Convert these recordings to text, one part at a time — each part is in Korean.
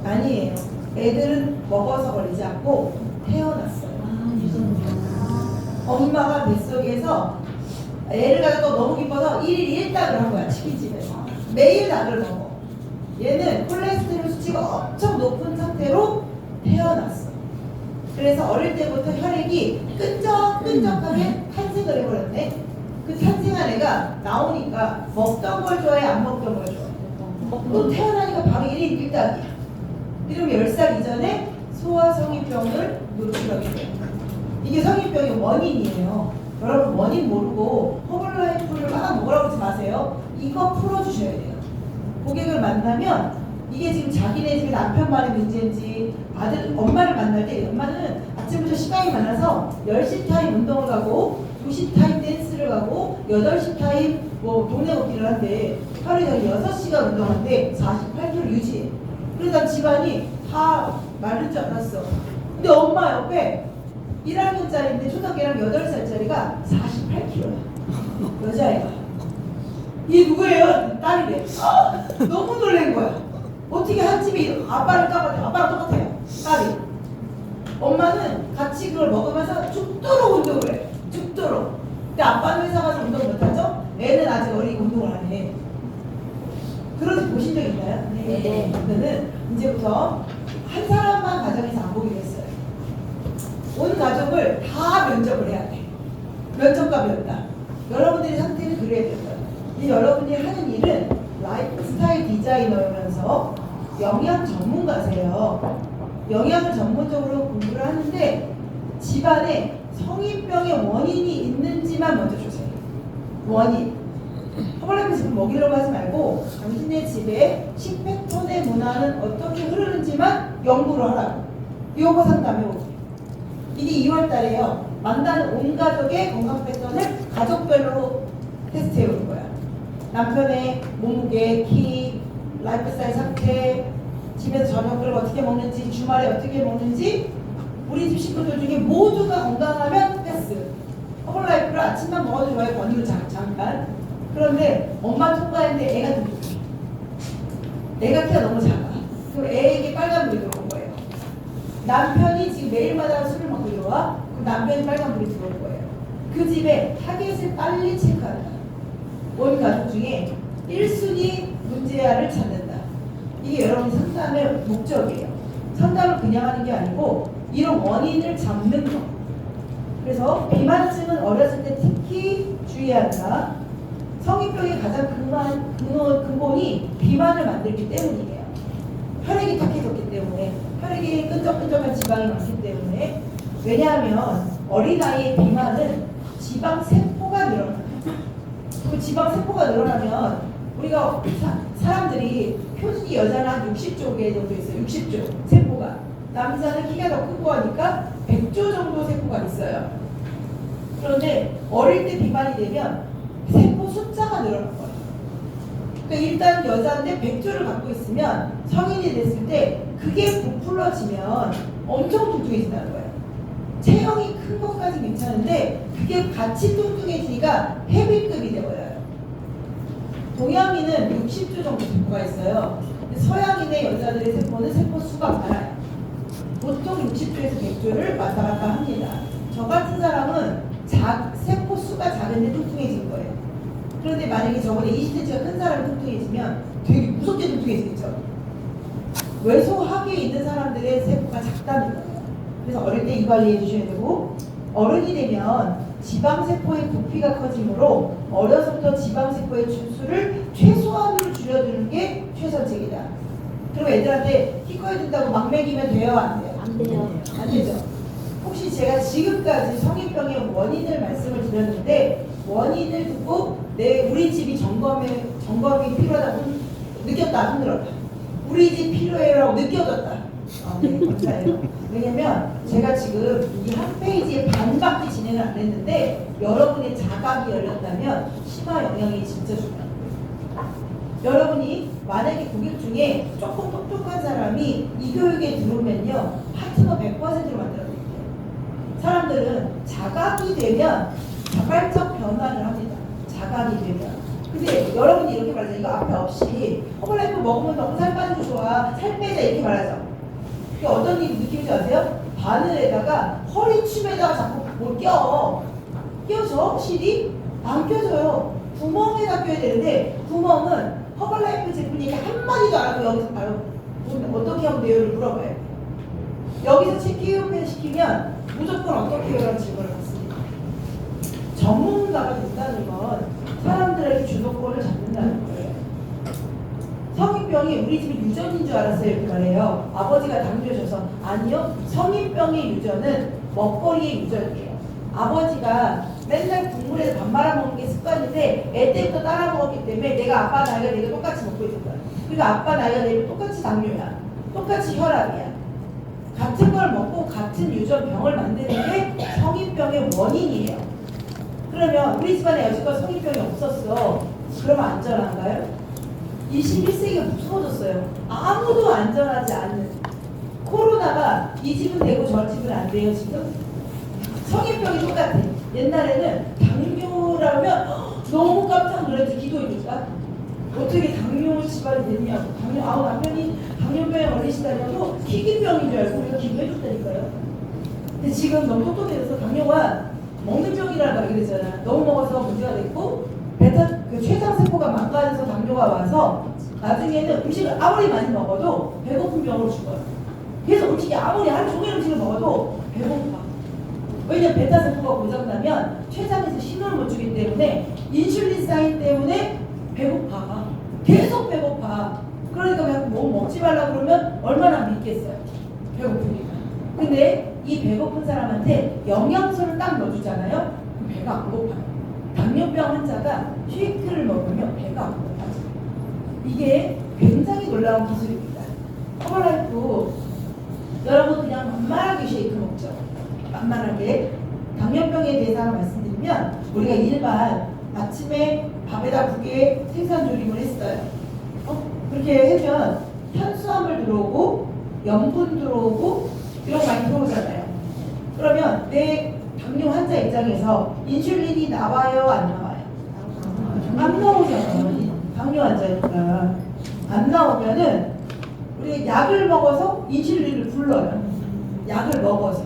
아니에요. 애들은 먹어서 걸리지 않고 태어났어요. 엄마가 뱃속에서 애를 가지고 너무 기뻐서 1일 1닭을 한 거야. 치킨집에서 매일 닭을 먹어. 얘는 콜레스테롤 수치가 엄청 높은 상태로 태어났어. 그래서 어릴 때부터 혈액이 끈적끈적하게 탄생을 해버렸네. 그 탄생한 애가 나오니까 먹던 걸 좋아해, 안 먹던 걸 좋아해? 또 태어나니까 바로 1인 1닭이야. 이러면 10살 이전에 소아성인병을 노출하게 돼요. 이게 성인병의 원인이에요. 여러분 원인 모르고 허블라이프를 막 먹으라고 하지 마세요. 이거 풀어주셔야 돼요. 고객을 만나면 이게 지금 자기네 집에 남편만의 문제인지 아들, 엄마를 만날 때 엄마는 아침부터 시간이 많아서 10시 타임 운동을 가고 2시 타임 댄스를 가고 8시 타임 뭐 동네 걷기를 한대. 하루에 6시간 운동하는데 48kg 유지해. 그러다 집안이 다 마른 줄 알았어. 근데 엄마 옆에 1학년짜리인데 초등학교랑 8살짜리가 48kg야. 여자애가. 이게 누구예요? 딸이래. 너무 놀란 거야. 어떻게 한 집이 아빠랑 똑같아요. 딸이. 엄마는 같이 그걸 먹으면서 죽도록 운동을 해. 죽도록. 근데 아빠는 회사 가서 운동 못하죠? 애는 아직 어리고 운동을 안 해. 그런 집 보신 적 있나요? 네. 저는 이제부터 한 사람만 가정에서 안 보기로 했어요. 온 가족을 다 면접을 해야 돼. 면접과 면담. 여러분들의 상태는 그래야 돼요. 근데 여러분이 하는 일은 라이프 스타일 디자이너면서 영양 전문가세요. 영양을 전문적으로 공부를 하는데 집안에 성인병의 원인이 있는지만 먼저 조사해요. 원인. 허블라이프 먹이려고 하지 말고 당신의 집에 식패턴의 문화는 어떻게 흐르는지만 연구를 하라고. 요거 상담해보세요. 이게 2월 달에요. 만나는 온 가족의 건강 패턴을 가족별로 테스트해보는 거야. 남편의 몸무게, 키, 라이프 스타일 상태, 집에서 저녁을 어떻게 먹는지, 주말에 어떻게 먹는지, 우리 집 식구들 중에 모두가 건강하면 패스. 허블라이프를 아침만 먹어도 좋아요. 권유 잠깐. 그런데 엄마 통과했는데 애가 좀 부족해. 애가 키가 너무 작아. 그럼 애에게 빨간불이 들어온 거예요. 남편이 지금 매일마다 술을 먹고 들어와. 그럼 남편이 빨간불이 들어온 거예요. 그 집에 타겟을 빨리 체크한다. 온 가족 중에 1순위 문제아를 찾는다. 이게 여러분이 상담의 목적이에요. 상담을 그냥 하는 게 아니고 이런 원인을 잡는 거. 그래서 비만증은 어렸을 때 특히 주의해야 한다. 성인병의 가장 근본이 비만을 만들기 때문이에요. 혈액이 탁해졌기 때문에, 혈액이 끈적끈적한 지방이 많기 때문에. 왜냐하면 어린아이의 비만은 지방세포가 늘어나요. 그 지방세포가 늘어나면 우리가 사람들이 표준이 여자는 한 60조 개 정도 있어요. 60조 세포가. 남자는 키가 더 크고 하니까 100조 정도 세포가 있어요. 그런데 어릴 때 비만이 되면 세포 숫자가 늘어난 거예요. 그러니까 일단 여자인데 100조를 갖고 있으면 성인이 됐을 때 그게 부풀어지면 엄청 뚱뚱해진다는 거예요. 체형이 큰 것까지 괜찮은데 그게 같이 뚱뚱해지니까 헤비급이 되어요. 동양인은 60조 정도 세포가 있어요. 근데 서양인의 여자들의 세포는 세포 수가 많아요. 보통 60조에서 100조를 왔다 갔다 합니다. 저 같은 사람은 세포 수가 작은데 뚱뚱해진 거예요. 그런데 만약에 저번에 20cm가 큰 사람이 뚱뚱해지면 되게 무섭게 뚱뚱해지겠죠. 외소하게 있는 사람들의 세포가 작다는 거예요. 그래서 어릴 때 이 관리해 주셔야 되고, 어른이 되면 지방세포의 부피가 커지므로 어려서부터 지방세포의 주수를 최소한으로 줄여주는 게 최선책이다. 그럼 애들한테 키 커야 된다고 막 먹이면 돼요? 안 돼요? 안 돼요. 안 되죠. 혹시 제가 지금까지 성인병의 원인을 말씀을 드렸는데 원인을 듣고 우리 집이 점검이 필요하다고 느꼈다, 힘들었다. 우리 집 필요해라고 느껴졌다. 네, 감사해요. 왜냐면 제가 지금 이 한 페이지에 반밖에 진행을 안 했는데 여러분의 자각이 열렸다면 심화 영향이 진짜 중요합니다. 여러분이 만약에 고객 중에 조금 똑똑한 사람이 이 교육에 들어오면요 파트너 100%로 만들어드릴게요. 사람들은 자각이 되면 자발적 변화를 합니다. 자각이 되면. 근데 여러분이 이렇게 말하죠. 이거 앞에 없이 허블라이프 먹으면 너무 살 빠지고 좋아. 살 빼자 이렇게 말하죠. 그게 어떤 느낌인지 아세요? 바늘에다가 허리춤에다가 자꾸 뭘 껴줘? 실이? 안 껴져요. 구멍에다 껴야 되는데 구멍은 허블라이프 제품이 한마디도 안 하고 여기서 바로 어떻게 하면 돼요를 물어봐요. 여기서 체크이오펜 시키면 무조건 어떻게 해요라는 질문을 받습니다. 전문가가 된다는 건 사람들에게 주도권을 잡는다는 거예요. 성인병이 우리 집이 유전인 줄 알았어요 이렇게 말해요. 아버지가 당뇨셔서. 아니요. 성인병의 유전은 먹거리의 유전이에요. 아버지가 맨날 국물에 밥 말아 먹는 게 습관인데 애 때부터 따라 먹었기 때문에 내가 아빠 나이가 되고 똑같이 먹고 있는 거야. 그러니까 아빠 나이가 되면 똑같이 당뇨야. 똑같이 혈압이야. 같은 걸 먹고 같은 유전병을 만드는 게 성인병의 원인이에요. 그러면 우리 집안에 여지껏 성인병이 없었어. 그러면 안전한가요? 21세기가 무서워졌어요. 아무도 안전하지 않는 코로나가 이 집은 되고 저 집은 안 돼요 지금? 성인병이 똑같아. 옛날에는 당뇨라면 너무 깜짝 놀랐지. 기도이니까 어떻게 당뇨 집안이 됐냐고. 남편이 당뇨병에 걸리시다냐고 희귀병인 줄 알고 우리가 기도해줬다니까요. 근데 지금 너무 똑똑해져서 당뇨가 먹는 병이라고 알게 되잖아. 너무 먹어서 문제가 됐고 췌장세포가 망가져서 당뇨가 와서 나중에는 음식을 아무리 많이 먹어도 배고픈 병으로 죽어요. 그래서 음식이 아무리 하루 종일 음식을 먹어도 배고파. 왜냐면 베타세포가 고장나면 췌장에서 신호를 못 주기 때문에 인슐린 사인 때문에 배고파. 계속 배고파. 그러니까 그냥 뭐 먹지 말라고 그러면 얼마나 믿겠어요. 배고프니까. 근데 이 배고픈 사람한테 영양소를 딱 넣어주잖아요. 그럼 배가 안 고파요. 당뇨병 환자가 쉐이크를 먹으면 배가 안 고파요. 이게 굉장히 놀라운 기술입니다. 허블라이프 여러분 그냥 만만하게 쉐이크 먹죠. 만만하게. 당뇨병에 대해서 하나 말씀드리면 우리가 일반 아침에 밥에다 국에 생선조림을 했어요. 그렇게 하면 탄수화물 들어오고 염분 들어오고 이런 거 많이 들어오잖아요. 그러면 내 당뇨 환자 입장에서 인슐린이 나와요 안 나와요? 안 나오잖아요. 당뇨 환자니까. 안 나오면은 우리 약을 먹어서 인슐린을 불러요. 약을 먹어서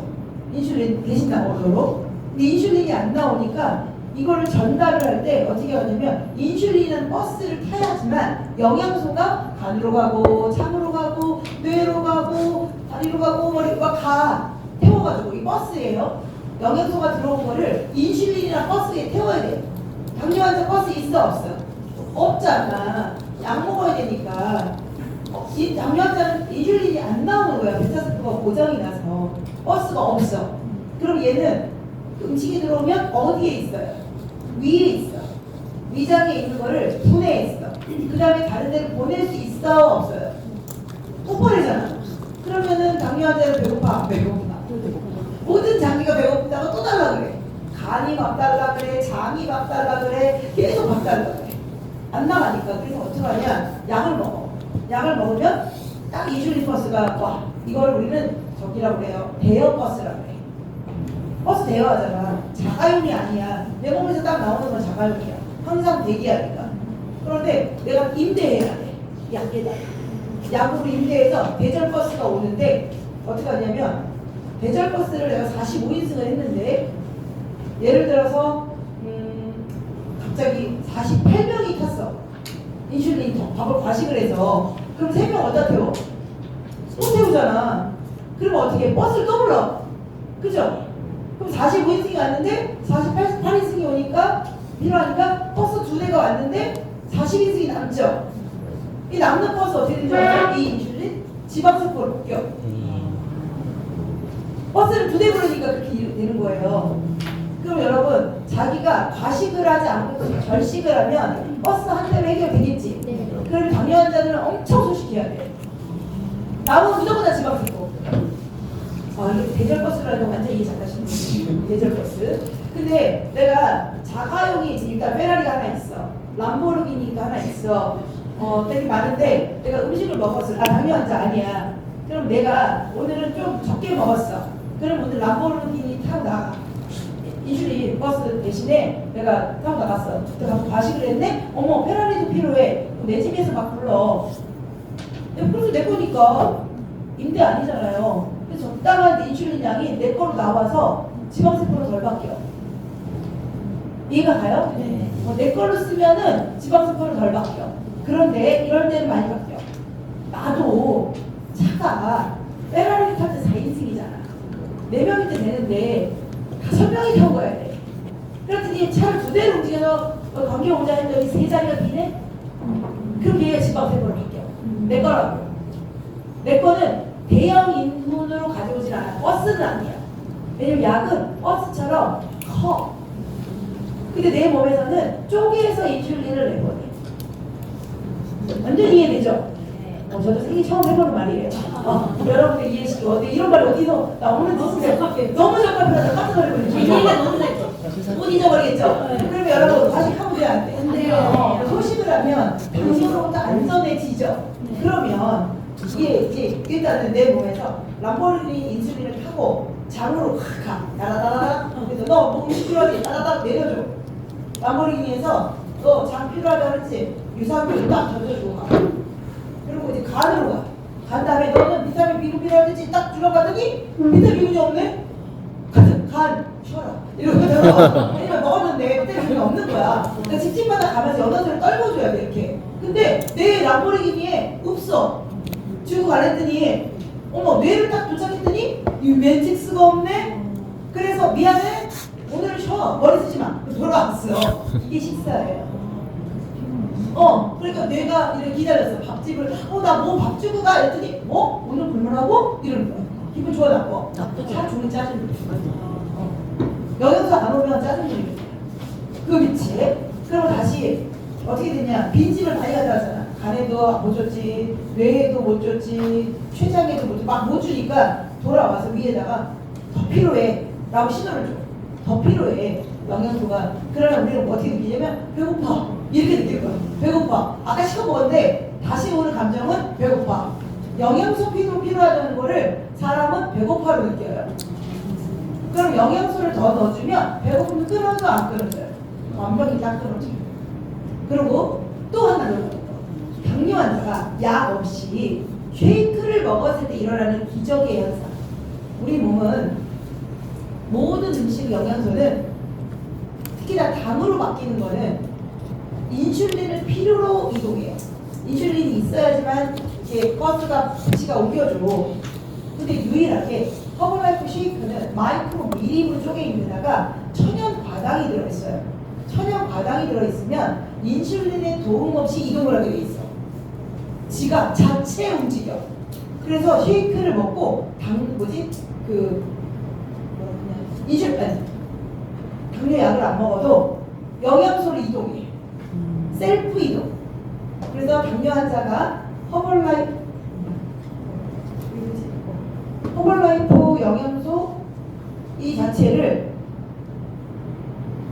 인슐린 대신 나오도록. 근데 인슐린이 안 나오니까 이거를 전달을 할 때 어떻게 하냐면 인슐린은 버스를 타야지만 영양소가 간으로 가고 장으로 가고 뇌로 가고 다리로 가고 머리가 가 태워가지고 이 버스예요. 영양소가 들어온 거를 인슐린이랑 버스에 태워야 돼요. 당뇨 환자 버스 있어 없어? 없잖아. 약 먹어야 되니까. 이 당뇨 환자는 인슐린이 안 나오는 거야. 베타세포가 고장이 나서 버스가 없어. 그럼 얘는 음식이 들어오면 어디에 있어요? 위에 있어. 위장에 있는 거를 분해했어. 그 다음에 다른 데로 보낼 수 있어 없어요? 못 보내잖아. 그러면은 당뇨 환자는 배고파 안 배고파? 모든 장기가 배고프다고 또 달라 그래. 간이 밥 달라 그래. 장이 밥 달라 그래. 계속 밥 달라 그래. 안 나가니까. 그래서 어떻게 하냐. 약을 먹어. 약을 먹으면 딱 인슐린 버스가 와. 이걸 우리는 저기라고 그래요. 대여 버스라고 그래. 버스 대여하잖아. 자가용이 아니야. 내 몸에서 딱 나오는 건 자가용이야. 항상 대기하니까. 그런데 내가 임대해야 돼. 약에다. 약으로 임대해서 대절버스가 오는데 어떻게 하냐면 대절버스를 내가 45인승을 했는데 예를 들어서 갑자기 48명이 탔어. 인슐린 밥을 과식을 해서. 그럼 3명 어디다 태워? 못 태우잖아. 그러면 어떻게 버스를 또 불러. 그죠? 그럼 45인승이 왔는데 48인승이 오니까 필요하니까 버스 2대가 왔는데 40인승이 남죠. 이 남는 버스 어떻게 되는 거야? 이 인슐린 지방세포를 벗겨. 버스를 2대 부르니까 그렇게 되는 거예요. 그럼 여러분 자기가 과식을 하지 않고 절식을 하면 버스 한 대로 해결되겠지. 네. 그러면 당뇨 환자들은 엄청 소식해야 돼. 남은 무조건 다 지방세포. 이게 대절버스라는 거 완전 이해 잘하시는 분이 대절버스. 근데 내가 자가용이 일단 페라리가 하나 있어. 람보르기니가 하나 있어. 되게 많은데 내가 음식을 먹었어. 당뇨 환자 아니야. 그럼 내가 오늘은 좀 적게 먹었어. 그럼 오늘 람보르기니 타고 나가. 인슐린 버스 대신에 내가 타고 나갔어. 그때 가서 과식을 했네? 어머, 페라리도 필요해. 내 집에서 막 불러. 그래서 내 거니까 임대 아니잖아요. 그래서 적당한 인슐린 양이 내 걸로 나와서 지방세포로 덜 바뀌어. 이해가 가요? 네. 내 걸로 쓰면은 지방세포로 덜 바뀌어. 그런데 이럴 때는 많이 바뀌어. 나도 차가 페라리 탈 때 4인승이잖아. 4명인데 되는데 5명이 타고 가야 돼. 그랬더니 차를 2대를 움직여서 관계 오자 했더니 3자리가 비네? 그럼 얘가 지방세포로 바뀌어. 내 거라고. 내 거는 대형 인문으로 가져오진 않아. 버스는 아니야. 왜냐면 약은 버스처럼 커. 근데 내 몸에서는 쪼개서 인슐린을 내보내. 완전 이해되죠? 저도 생일 처음 해보는 말이에요. 여러분들 이해시키고 어디 이런 말 어디서 나오는지 너무 적합해서 깜짝 놀라요. 이해가 너무 됐죠. 못 잊어버리겠죠? 그러면 여러분 다시 하면 안 돼. 안 돼요. 소식을 하면 당뇨로부터 안전해지죠. 그러면 이게 이제 일단은 내 몸에서 람보르기니 인슐린을 타고 장으로 확 가. 따라따라. 그래서 너 몸 필요하지? 따라따라 내려줘. 람보르기니에서 너 장 필요하다 그랬지? 유산균 딱 던져주고 가. 그리고 이제 간으로 가. 간 다음에 너는 비타민 B가 필요하지? 딱 들어가더니 비타민 B군이 없네? 간 쉬어라. 이러면서 왜냐면 먹었는데 비타민이 없는 거야. 그러니까 집집마다 가면서 연어들을 떨궈줘야 돼 이렇게. 근데 내 람보르기니에 없어. 주고 가랬더니 어머 뇌를 딱 도착했더니 이 맨틱스가 없네? 그래서 미안해 오늘은 쉬어 머리 쓰지 마 돌아왔어. 이게 식사예요. 그러니까 내가 이렇게 기다렸어. 밥집을 나 뭐 밥 주고 가 했더니 오늘 굶으라고? 이러는 거야. 기분 좋아 나빠? 차 종이 짜증 영양소 안 오면 짜증 들이겠다. 그 위치에 그러고 다시 어떻게 됐냐 빈집을 많이 가져왔잖아. 간에도 못 줬지, 뇌에도 못 줬지, 췌장에도 못 줬지, 막 못 주니까 돌아와서 위에다가 더 필요해 라고 신호를 줘. 더 필요해 영양소가. 그러면 우리는 뭐 어떻게 느끼냐면 배고파 이렇게 느낄 거야. 배고파. 아까 시켜 먹었는데 다시 오는 감정은 배고파. 영양소 필요하다는 거를 사람은 배고파로 느껴요. 그럼 영양소를 더 넣어주면 배고픔은 끊어져 안 끊어져요? 완벽히 딱 끊어져요. 그리고 또 하나 넣어요. 당뇨 환자가 약 없이 쉐이크를 먹었을 때 일어나는 기적의 현상. 우리 몸은 모든 음식 영양소는 특히 다 당으로 바뀌는 거는 인슐린을 필요로 이동해요. 인슐린이 있어야지만 이게 버스가 부치가 옮겨줘. 근데 유일하게 허블라이프 쉐이크는 마이크로 미림으로 쪼개 있는 데다가 천연 과당이 들어있어요. 천연 과당이 들어있으면 인슐린의 도움 없이 이동을 하게 돼 있어. 지가 자체 움직여. 그래서 쉐이크를 먹고 당뇨 약을 안 먹어도 영양소를 이동해. 셀프 이동. 그래서 당뇨 환자가 허벌라이프 영양소 이 자체를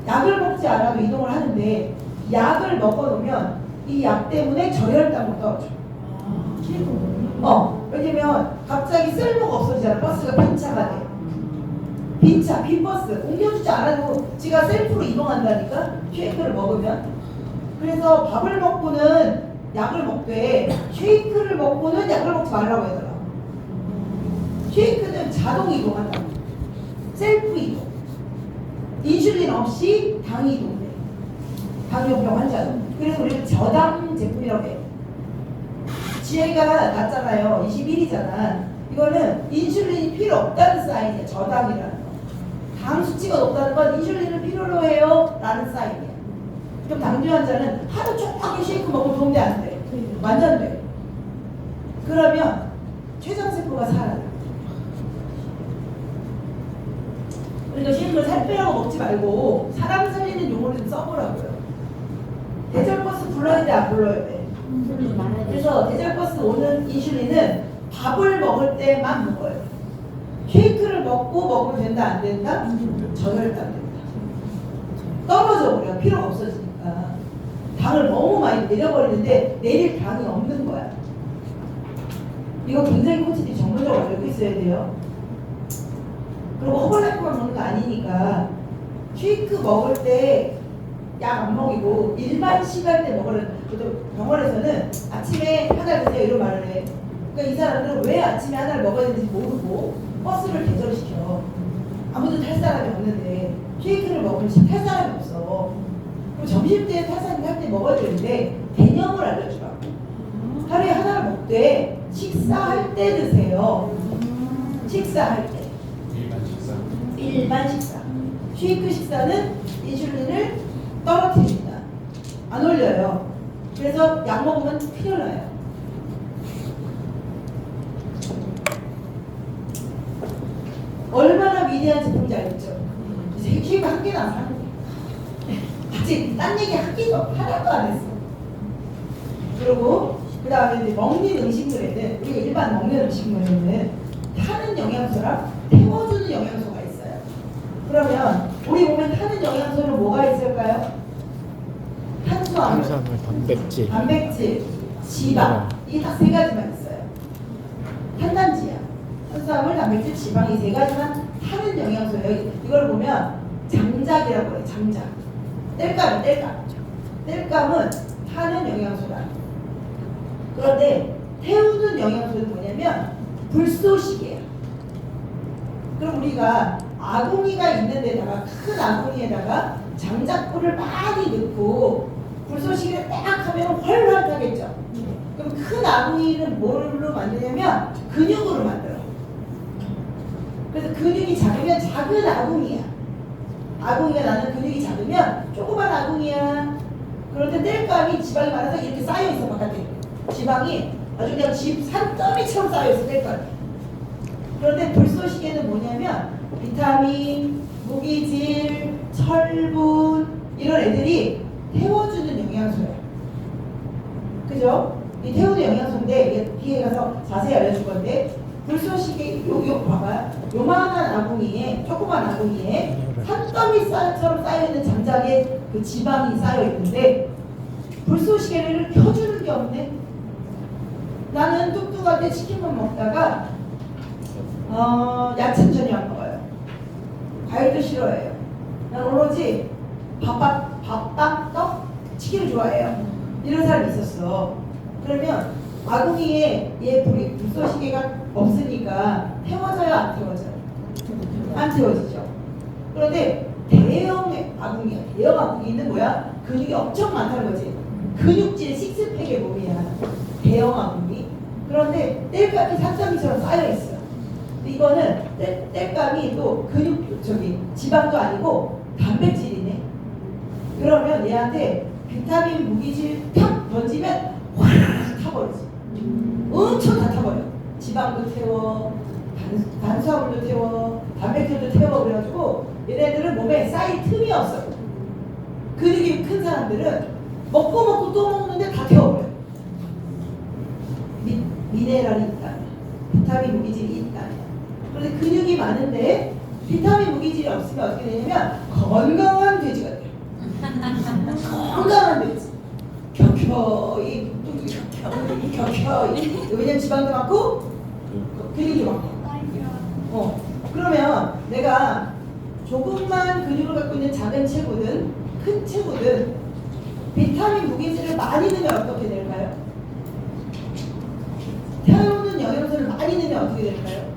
약을 먹지 않아도 이동을 하는데 약을 먹어놓으면 이 약 때문에 저혈당으로 떨어져. 왜냐면 갑자기 쓸모가 없어지잖아. 버스가 빈차가 돼. 빈 버스 옮겨주지 않아도 지가 셀프로 이동한다니까. 쉐이크를 먹으면. 그래서 밥을 먹고는 약을 먹되 쉐이크를 먹고는 약을 먹지 말라고 하더라. 쉐이크는 자동 이동한다. 셀프 이동. 인슐린 없이 당이 이동돼. 당뇨병 환자는. 그래서 우리는 저당 제품이라고 해요. GI가 낮잖아요. 21이잖아. 이거는 인슐린이 필요 없다는 사인이에요. 저당이라는 거. 당 수치가 높다는 건 인슐린을 필요로 해요 라는 사인이에요. 그럼 당뇨 환자는 하루 쪽파게 쉐이크 먹으면 도움이 안 돼. 완전 돼. 그러면 췌장세포가 살아요. 그러니까 쉐이크를 살 빼라고 먹지 말고 사람 살리는 용어를 좀 써보라고요. 대절버스 불러야 돼, 안 불러야 돼? 그래서 대절버스 오는 인슐린은 밥을 먹을 때만 먹어요. 쉐이크를 먹으면 된다, 안 된다? 저혈당 된다. 떨어져 버려. 필요가 없어지니까. 당을 너무 많이 내려버리는데 내릴 당이 없는 거야. 이거 굉장히 코치들이 전문적으로 알고 있어야 돼요. 그리고 허벌라이프만 먹는 거 아니니까 쉐이크 먹을 때 약 안 먹이고 일반 시간대 먹으라는, 병원에서는 아침에 하나 드세요 이런 말을 해. 그러니까 이 사람들은 왜 아침에 하나를 먹어야 되는지 모르고 버스를 대절시켜. 아무도 탈 사람이 없는데 쉐이크를 먹으면 탈 사람이 없어. 그럼 점심때 탈사님 할 때 먹어야 되는데 개념을 알려주라고. 하루에 하나를 먹되 식사할 때 드세요. 식사할 때. 일반 식사. 일반 식사. 쉐이크 식사는 인슐린을 떨어뜨립니다. 안 올려요. 그래서 약 먹으면 큰일 나요. 얼마나 위대한 제품인지 알겠죠? 쉐이크 한 개도 안 사는 거예요. 아직 딴 얘기 한 개도 하나도 안 했어. 그리고 그 다음에 이제 먹는 음식물에는, 우리가 일반 먹는 음식물에는 타는 영양소랑 태워주는 영양소가 있어요. 그러면 우리 몸에 타는 영양소는 뭐가 있을까요? 탄수화물, 단백질, 지방, 이 딱 세 가지만 있어요. 탄단지야. 탄수화물, 단백질, 지방, 이 세 가지만 타는 영양소예요. 이걸 보면 장작이라고 해요. 장작. 땔감은 타는 영양소다. 그런데 태우는 영양소는 뭐냐면 불쏘시개예요. 그럼 우리가 아궁이가 있는 데다가, 큰 아궁이에다가 장작불을 많이 넣고 불쏘시개를 딱 하면 훨훨 타겠죠. 그럼 큰 아궁이는 뭘로 만드냐면 근육으로 만들어. 그래서 근육이 작으면 작은 아궁이야. 아궁이가 나는 근육이 작으면 조그만 아궁이야. 그런데 땔감이 지방이 많아서 이렇게 쌓여있어. 바깥에 지방이 아주 그냥 산더미처럼 쌓여있어. 땔감이. 그런데 불쏘시개는 뭐냐면 비타민, 무기질, 철분 이런 애들이 태워주는 영양소예요. 그죠? 이 태우는 영양소인데 이게 뒤에 가서 자세히 알려줄 건데, 불쏘시개 요 봐봐요. 요만한 아궁이에, 조그만 아궁이에 산더미처럼 쌓여있는 장작에 그 지방이 쌓여있는데 불쏘시개를 켜주는 게 없네. 나는 뚱뚱할 때 치킨만 먹다가 야채는 전혀 안 먹어요. 과일도 싫어해요. 난 오로지 밥밥, 떡, 치킨을 좋아해요. 이런 사람이 있었어. 그러면 아궁이에 얘 불쏘시개가 없으니까 태워져요, 안 태워져요? 안 태워지죠. 그런데 대형 아궁이야. 대형 아궁이는 뭐야? 근육이 엄청 많다는 거지. 근육질 식스팩의 몸이야. 대형 아궁이. 그런데 땔감이 산더미처럼 쌓여있어. 이거는 땔감이 또 근육, 지방도 아니고 단백질이네. 그러면 얘한테 비타민, 무기질 탁 던지면 확 타버리지. 엄청 다 타버려. 지방도 태워, 탄수화물도 태워, 단백질도 태워. 그래가지고 얘네들은 몸에 쌓일 틈이 없어. 근육이 큰 사람들은 먹고 또 먹는데 다 태워버려. 미네랄이 있다. 비타민, 무기질이 있다. 그런데 근육이 많은데 비타민, 무기질이 없으면 어떻게 되냐면 건강한 돼지가 돼요. 건강한 돼지. 격혀이, 왜냐면 지방도 많고 근육이 많고. 그러면 내가 조금만 근육을 갖고 있는 작은 체구든 큰 체구든 비타민, 무기질을 많이 넣으면 어떻게 될까요? 태우는 영양소를 많이 넣으면 어떻게 될까요?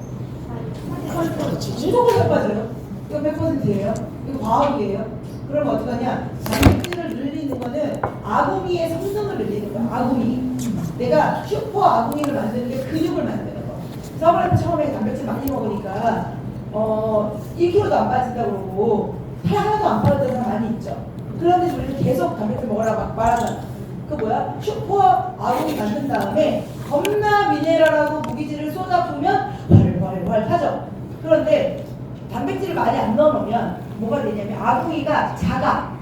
무조건 살 빠져요. 이거 100%예요. 이거 과학이에요. 그럼 어떡하냐? 단백질을 늘리는 거는 아궁이의 성능을 늘리는 거야. 아궁이. 내가 슈퍼 아궁이를 만드는 게 근육을 만드는 거. 서브라이트 처음에 단백질 많이 먹으니까 1kg도 안 빠진다고 그러고 살 하나도 안 빠졌다는 사람 많이 있죠. 그런데 우리는 계속 단백질 먹으라고 막 말하잖아. 그 뭐야? 슈퍼 아궁이 만든 다음에 겁나 미네랄하고 무기질을 쏟아부으면 활활활 타죠. 그런데 단백질을 많이 안 넣어놓으면 뭐가 되냐면 아궁이가 작아.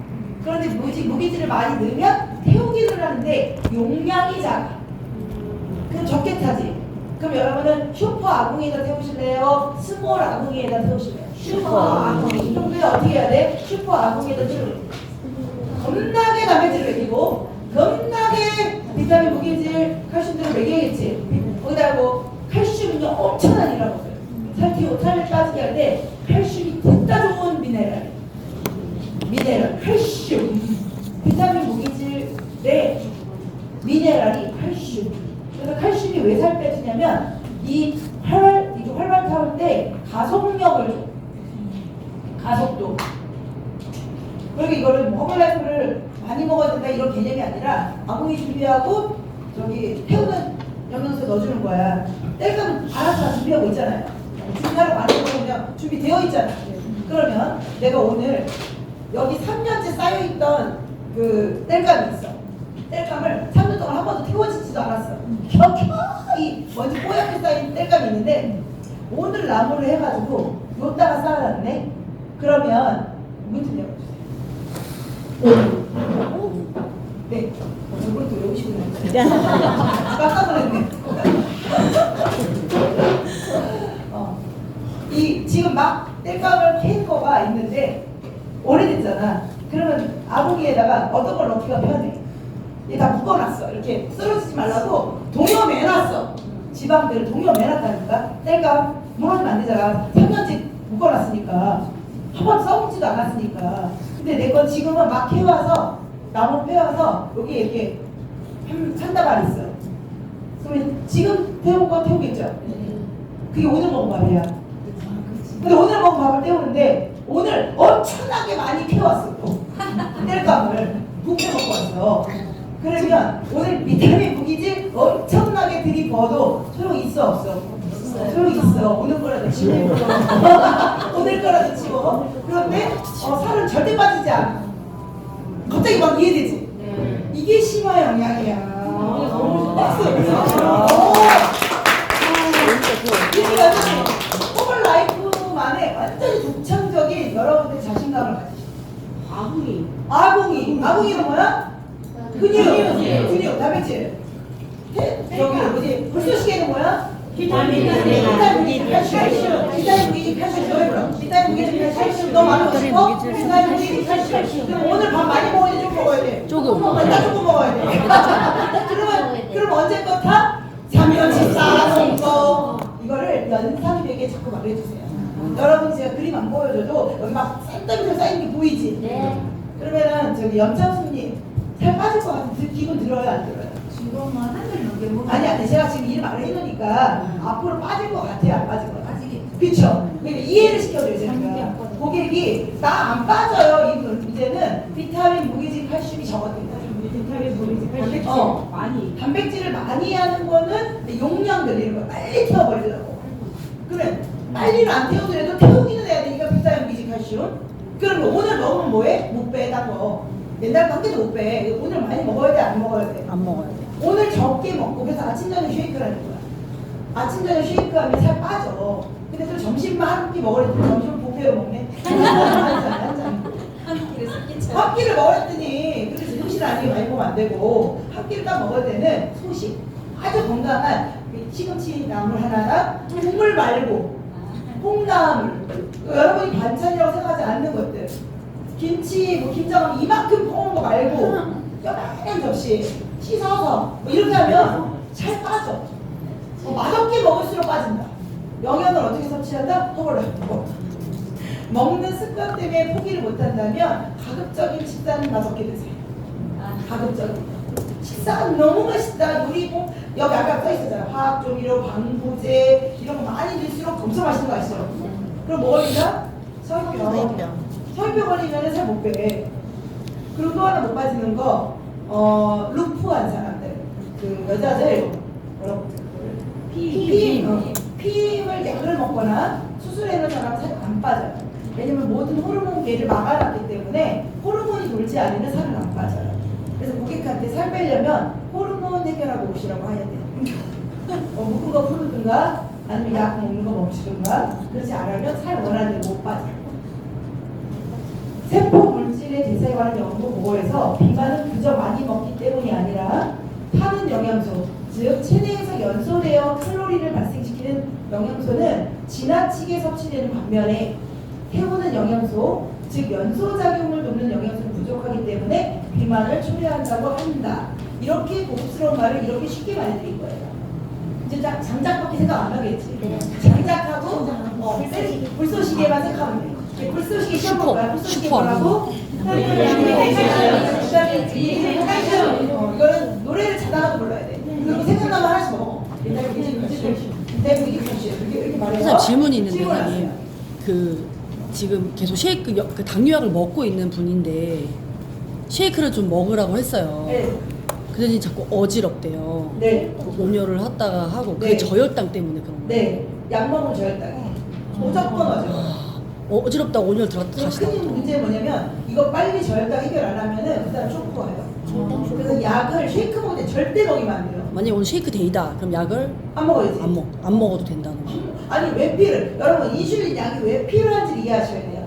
그런데 무기질을 많이 넣으면 태우기를 하는데 용량이 작아. 그럼 적게 타지. 그럼 여러분은 슈퍼 아궁이에다 태우실래요? 스몰 아궁이에다 태우실래요? 슈퍼 아궁이. 그럼 우리가 어떻게 해야 돼? 슈퍼 아궁이에다 태우래. 겁나게 단백질을 먹이고 겁나게 비타민, 무기질, 칼슘들을 먹여야겠지. 거기다 뭐 칼슘은요 엄청난 일을 하거든요. 살 빠지게 할 때 칼슘이 진짜 좋은 미네랄. 미네랄, 칼슘. 비타민 무기질의 미네랄이 칼슘. 그래서 칼슘이 왜 살 빼주냐면 이게 활발타운데 가속력을 줘. 가속도. 그리고 이거를 허블라이프를 많이 먹어야 된다 이런 개념이 아니라 아궁이 준비하고 저기 태우는 영양소 넣어주는 거야. 뗄감 알아서 다 준비하고 있잖아요. 준비하러 많이 먹으면 준비되어 있잖아. 그러면 내가 오늘 여기 3년째 쌓여있던 그 뗄감이 있어. 뗄감을 3년 동안 한 번도 태워지지도 않았어. 켜켜이 먼지 뽀얗게 쌓인 뗄감이 있는데 오늘 나무를 해가지고 놓다가 쌓아놨네. 그러면 문 좀 열어주세요. 네. 이걸 또 외우시고 깜짝 놀랐네. 이 지금 막 뗄감을 캔 거가 있는데 오래됐잖아. 그러면 아궁이에다가 어떤 걸 넣기가 편해. 얘 다 묶어놨어. 이렇게 쓰러지지 말라고 동여매놨어. 지방들을 동여매놨다니까. 뗄감 무너지면 안 되잖아. 3년째 묶어놨으니까. 한 번 써먹지도 않았으니까. 근데 내 건 지금은 막 캐와서 나무 패와서 여기 이렇게 한 다발 있어. 그러면 지금 태운 거 태우겠죠? 그게 오늘 먹은 밥이야. 근데 오늘 먹은 밥을 때우는데 오늘 엄청나게 많이 캐왔어. 또 뗄감을 묵혀 먹고 왔어. 그러면 오늘 비타민 무기질 엄청나게 들이부어도 소용 있어 없어? 소용 있어. 오늘 거라도 치워. 오늘 거라도 치워. 그런데 살은 절대 빠지지 않아. 갑자기 막 이해되지? 이게 심화 영양이야. 박수. 이게 완전히 허블라이프만의 완전히 독창적인 여러분들의 자신감을 가지시죠. 아궁이는 뭐야? 근육, 단백질. 여기 뭐지? 불쏘시개는 뭐야? 비타민 칼슘. 비타민 무기질 칼슘. 너 많이 먹고 싶어? 비타민 무기질 칼슘. 그럼 오늘 밥 많이 먹어야 돼? 좀 먹어야 돼? 조금 먹어야 돼. 그럼 언제 거 타? 3년치 쌓아놓은 거. 이거를 연상되게 자꾸 말해주세요. 여러분 제가 그림 안 보여줘도 여기 막 샌더미로 쌓인 게 보이지? 네. 그러면은 저기 염창수님 살 빠질 것 같은 기분 들어요, 안 들어요? 지금은 한달 넘게 먹어. 아니 제가 지금 이 말을 해놓으니까 앞으로 빠질 것 같아요, 안 빠질 것 같아요? 그쵸? 그러니까 이해를 시켜줘요, 제가. 고객이 나 안 빠져요. 이제는 비타민, 무기질, 칼슘이 적어집니다. 비타민, 무기질, 칼슘 많이. 단백질을 많이 하는 거는 용량들 이런 거 빨리 태워버리려고. 그래, 빨리는 안 태우더라도 태우기는 해야 되니까 비타민, 무기질, 칼슘. 그럼 오늘 먹으면 뭐해? 못 빼, 딴 거. 옛날 한 개도 못 빼. 오늘 많이 먹어야 돼, 안 먹어야 돼? 안 먹어야 돼. 오늘 적게 먹고 그래서 아침 저녁 쉐이크라는 거야. 아침 저녁 쉐이크하면 살 빠져. 근데 또 점심만 한 끼 먹으랬더니 점심을 뷔페로 먹네. 한 끼를 먹으랬더니 그래서 음식 아니게 많이 먹으면 안 되고 한 끼를 딱 먹을 때는 소식 아주 건강한 시금치 나물 하나랑 국물 말고 콩나물 여러분이 반찬이라고 생각하지 않는 것들 김치 뭐 김장하면 이만큼 퍼온 거 말고 요만한 접시 씻어서 뭐 이렇게 하면 살 빠져. 맛없게 먹을수록 빠진다. 영양을 어떻게 섭취한다? 허벌라이프. 먹는 습관 때문에 포기를 못한다면 가급적인 식사는 맛없게 드세요. 가급적인. 식사가 너무 맛있다. 요리 뭐 여기 아까 써있었잖아. 화학조미료, 방부제 이런 거 많이 넣을수록 엄청 맛있는 거 아시죠? 그럼 뭐 걸린다? 서울병 걸리면 살 못 빼. 그리고 또 하나 못 빠지는 거 루프한 사람들. 그 여자들 뭐라고 피임을 약을 먹거나 수술해놓은 사람은 살이 안 빠져요. 왜냐면 모든 호르몬계를 막아놨기 때문에 호르몬이 돌지 않으면 살은 안 빠져요. 그래서 고객한테 살 빼려면 호르몬 해결하고 오시라고 해야 돼요. 묵은 거 풀든가 아니면 약 먹는 거 먹으시든가 그렇지 않으면 살 원하는 대로 못 빠져요. 세포 물질의 대사에 관한 연구 보고에서 비만은 그저 많이 먹기 때문이 아니라 타는 영양소, 즉 체내에서 연소되어 칼로리를 발생시키는 영양소는 지나치게 섭취되는 반면에 태우는 영양소, 즉 연소작용을 돕는 영양소는 부족하기 때문에 비만을 초래한다고 한다. 이렇게 고급스러운 말을 이렇게 쉽게 말해드린 거예요. 이제 장작밖에 생각 안 하겠지. 장작하고 불쏘시개만 생각하면 돼. 불쏘시개 시험 볼까요? 불쏘시개 뭐라고? 이거는 노래를 자다가도 불러야 돼. 그리고 생각나면 하나씩 먹어. 이렇게 말해서 선생님 질문이 있는데 질문을 선생님 하세요. 그 지금 계속 쉐이크 그 당뇨약을 먹고 있는 분인데 쉐이크를 좀 먹으라고 했어요. 네. 그러더니 자꾸 어지럽대요. 네. 온열을 했다가 하고 그게 네. 저혈당 때문에 그런 거예요. 네. 약 먹으면 저혈당이 무조건 어지러워. 어지럽다고 온열 들어갔다 큰 다시 나왔다. 문제는 뭐냐면 이거 빨리 저혈당 해결 안 하면은 그 사람 쇼크 와요. 그래서 약을 쉐이크 먹을 때 절대 먹이면 안 돼요. 만약에 오늘 쉐이크 데이다 그럼 약을 안 먹어야지. 안 먹어도 된다는 거. 아니 왜 필요해? 여러분 인슐린 약이 왜 필요한지 이해하셔야 돼요.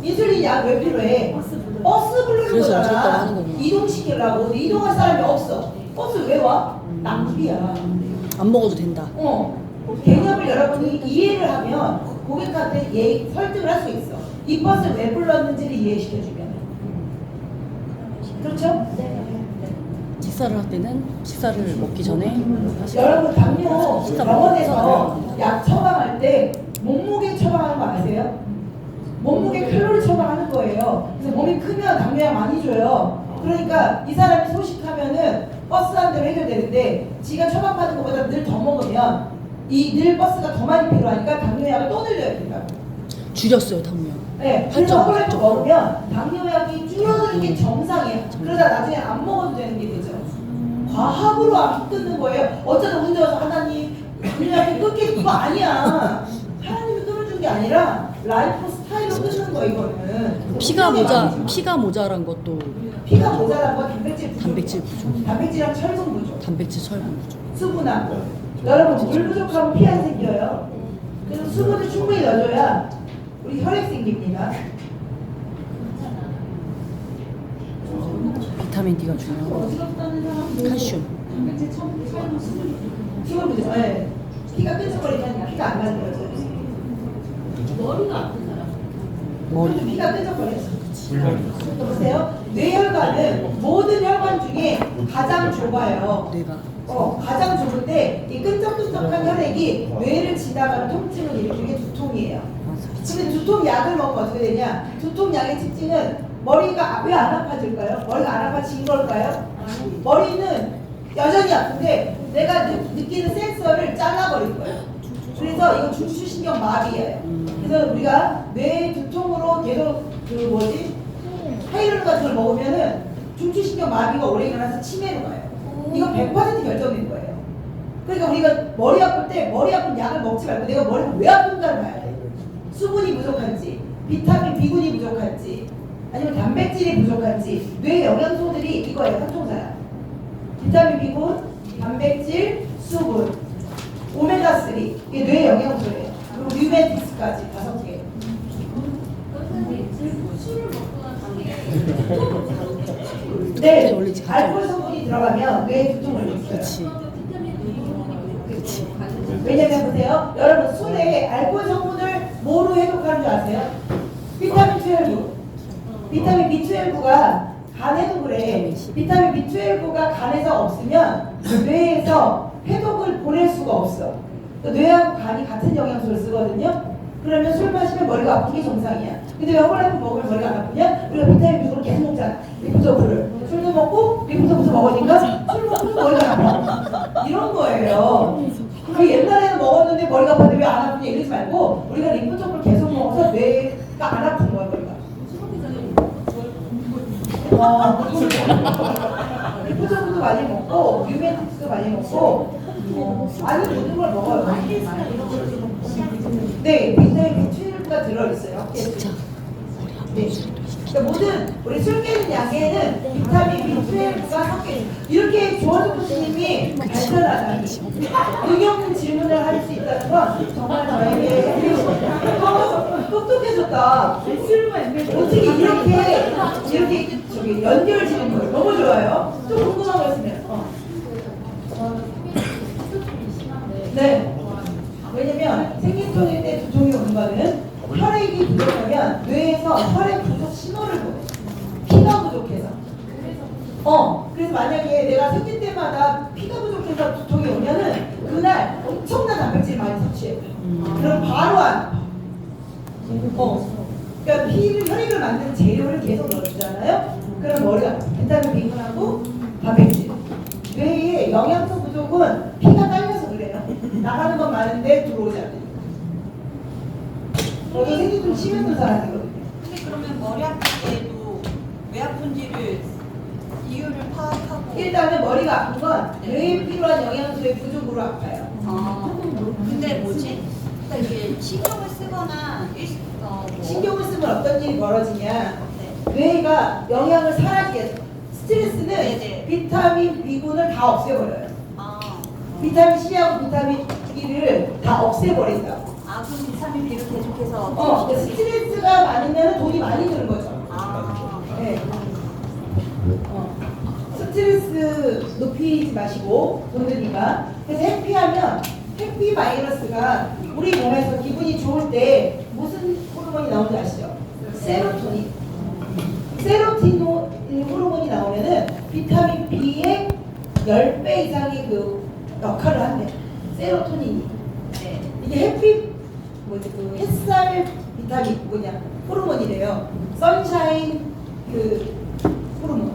인슐린 약 왜 필요해? 버스 부르는 그래서 어지럽다고 거잖아. 하는 거구나. 이동시키려고. 근데 이동할 사람이 없어. 버스 왜 와? 낭비야. 안 먹어도 된다. 개념을 여러분이 이해를 하면 고객한테 설득을 할 수 있어. 이 버스를 왜 불렀는지를 이해시켜주면. 그렇죠? 식사를 할 때는 식사를 먹기 전에 여러분 당뇨 식사 병원에서 먹어서 약 처방할 때 몸무게 처방하는 거 아세요? 몸무게 칼로리 처방하는 거예요. 그래서 몸이 크면 당뇨약 많이 줘요. 그러니까 이 사람이 소식하면은 버스 한 대로 해결되는데 지가 처방받은 것보다 늘 더 먹으면 이 늘 버스가 더 많이 필요하니까 당뇨약을 또 늘려야 된다고. 줄였어요 당뇨. 네, 그래서 콜레토 먹으면 당뇨약이 줄어드는 게 정상이에요. 그러다 나중에 안 먹어도 되는 게 되죠. 과학으로 안 끊는 거예요. 어쩌다 운대 와서 하나님 당뇨약이 끊게 그거 아니야. 하나님이 끊어준 게 아니라 라이프 스타일로 끊는 거 이거는. 피가 모자란 것도 피가 모자란 건 단백질 부족. 단백질 부족. 단백질이랑 철분 부족. 단백질 철분 부족. 수분하고. 여러분 물 부족하면 피 안 생겨요. 그래서 수분을 충분히 넣어줘야 우리 혈액 생깁니다. 비타민 D가 중요하고 칼슘. 수분 부족. 네. 피가 끈적거리면 피가 안 만들어져요. 머리가 아픈 사람. 머리. 피가 끈적거려서. 보세요. 뇌혈관은 모든 혈관 중에 가장 좁아요. 뇌가 가장 좁은데 이 끈적끈적한 혈액이 뇌를 지나가는 통증을 일으키는 게 두통이에요. 근데 두통 약을 먹으면 어떻게 되냐? 두통 약의 특징은 머리가 왜 안 아파질까요? 머리가 안 아파진 걸까요? 머리는 여전히 아픈데 내가 느끼는 센서를 잘라버린 거예요. 그래서 이거 중추신경 마비예요. 그래서 우리가 뇌 두통으로 계속 타이레놀 같은 걸 먹으면은 중추신경 마비가 오래 일어나서 치매로 가요. 이거 100% 결정된 거예요. 그러니까 우리가 머리 아플 때 머리 아픈 약을 먹지 말고 내가 머리가 왜 아픈가를 봐야 돼. 수분이 부족한지, 비타민 B군이 부족한지, 아니면 단백질이 부족한지, 뇌 영양소들이 이거예요. 삼총사야. 비타민 B군, 단백질, 수분, 오메가3 이게 뇌 영양소예요. 그리고 류멘틱스까지 5개. 네, 알코올 성분이 들어가면 뇌에 두통을 일으켜요. 그렇지. 그렇지. 왜냐면 보세요. 여러분 술에 알코올 성분을 뭐로 해독하는 줄 아세요? 비타민 12. 비타민 B12가 간에도 그래. 비타민 B12가 간에서 없으면 뇌에서 해독을 보낼 수가 없어. 뇌하고 간이 같은 영양소를 쓰거든요. 그러면 술 마시면 머리가 아픈 게 정상이야. 근데 왜 콜라겐 먹으면 머리가 안 아프냐? 우리가 비타민 B를 계속 먹잖아. 리프토프를. 술도 먹고 리프토프 먹으니까 술 먹고 머리가 아파. 이런 거예요. 그 옛날에는 먹었는데 머리가 아팠는데 왜 안 아프냐 이러지 말고 우리가 리프토프를 계속 먹어서 뇌가 안 아픈 거야 머리가. 리프토프도 많이 먹고 류멘틱스도 많이 먹고 많이 먹는 걸 먹어요. 네, 비타민 B12가 들어있어요. 진짜. 네. 그러니까 모든 우리 술 깨는 약에는 비타민 B12가 섞여 있어요. 이렇게 조원석 교수님이 발전하다니 의견 질문을 할 수 있다는 건 정말 저에게 똑똑해졌다. 어떻게 이렇게 저기 연결 지는 거예요. 너무 좋아요. 또 궁금한 거 있으면. 네. 왜냐면 생리통일 때 두통이 오는 거는 혈액이 부족하면 뇌에서 혈액 부족 신호를 보내. 피가 부족해서. 그래서 만약에 내가 생리 때마다 피가 부족해서 두통이 오면은 그날 엄청난 단백질 많이 섭취해. 그럼 바로 안 아파. 그러니까 혈액을 만드는 재료를 계속 넣어주잖아요. 그럼 머리가 비타민 B군하고 단백질. 뇌의 영양소 부족은 피가 딸려서 그래요. 나가는 건 많은데 들어오지 않으니까. 저도 생기 좀 심했던 사람이거든요. 근데 그러면 머리 아플 때도 왜 아픈지를 이유를 파악하고 일단은 머리가 아픈 건 뇌에 필요한 영양소의 부족으로 아파요. 근데 뭐지? 그러니까 이게 신경을 쓰거나 뭐 신경을 쓰면 어떤 일이 벌어지냐. 네. 뇌가 영양을 사라지게 해서 스트레스는 네네. 비타민 B군을 다 없애버려요. 아, 비타민 C하고 비타민 B를 다 없애버린다고. 그럼 비타민 B를 계속해서 그러니까 스트레스가 많으면 돈이 많이 드는 거죠. 아, 네. 스트레스 높이지 마시고 돈 드니까. 그래서 해피하면 해피 바이러스가 우리 몸에서 기분이 좋을 때 무슨 호르몬이 나오는지 아시죠? 세로토닌. 세로토닌 호르몬이 나오면은 비타민 B의 10배 이상의 그 역할을 한대요. 세로토닌이. 네. 이게 햇빛 뭐지 그 햇살 비타민 뭐냐 호르몬이래요. 선샤인 그 호르몬.